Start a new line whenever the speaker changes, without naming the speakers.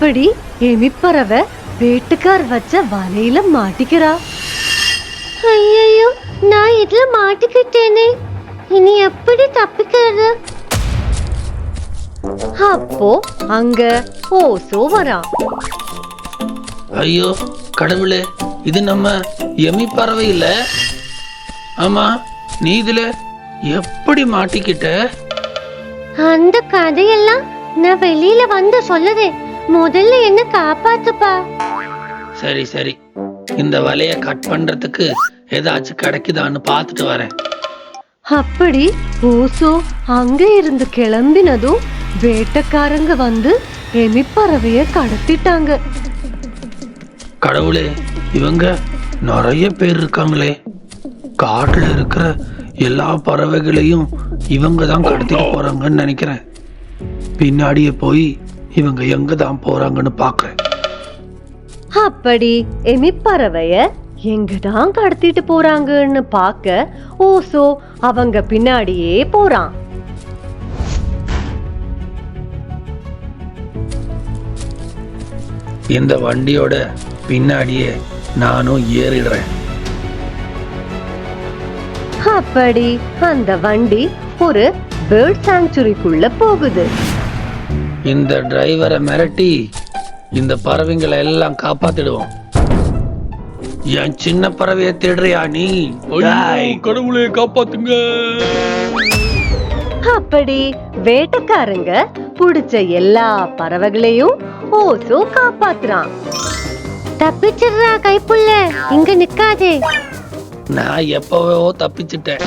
அப்படி எமிப்பறவை வேட்டுக்கார் வச்ச வலையில மாட்டிக்கிறா. ஐயோ, நான் இதுல மாட்டிக்கிட்டேனே, இனி எப்படி தப்பிக்கிறது? அப்போ அங்க ஓசோ வரா.
ஐயோ கடவுளே, இது நம்ம எமி பறவை இல்ல? ஆமா, நீ இதுல எப்படி மாட்டிக்கிட்ட?
அந்த கதையெல்லாம் நான் வெளியில வந்து சொல்லுதே, முதல்ல என்ன காப்பாத்துப்பா.
சரி சரி, இந்த வலைய கட் பண்றதுக்கு ஏதாச்சும் கிடைக்குதான்னு பார்த்துட்டு வரேன்.
அப்படி ஓசோ அங்க இருந்து கிளம்பினதும் வேட்டக்காரங்க வந்து எமிப்பறவைய கடத்திட்டாங்க.
கடவுளே, இவங்க நிறைய பேர் இருக்காங்களே, காட்டுல இருக்கிற எல்லா பறவைகளையும் இவங்க தான் கடத்திட்டு போறாங்கன்னு நினைக்கிறேன். பின்னாடியே போய் இவங்க எங்க தான் போறாங்கன்னு பாக்குறேன்.
அப்படி எமிப்பறவைய எங்கதான் கடத்திட்டு போறாங்கன்னு பார்க்க ஓசோ அவங்க பின்னாடியே போறான்.
இந்த வண்டியோட பின்னாடியே நானும் ஏறிடுறேன்.
அப்படி அந்த வண்டி ஒரு பேர்ட் சாங்சுரிக்குள்ள போகுது.
இந்த டிரைவரை மிரட்டி இந்த பறவைங்களை எல்லாம் காப்பாத்திடுவோம். என் சின்ன பறவையை தேடுறியா நீ? கடவுளே காப்பாத்துங்க.
அப்படி வேட்டக்காரங்க புடிச்ச எல்லா பறவைகளையும் ஓசோ காப்பாத்துறான். தப்பிச்சிடுறா கைப்புள்ள, இங்க நிக்காதே.
நான் எப்பவோ தப்பிச்சிட்டேன்.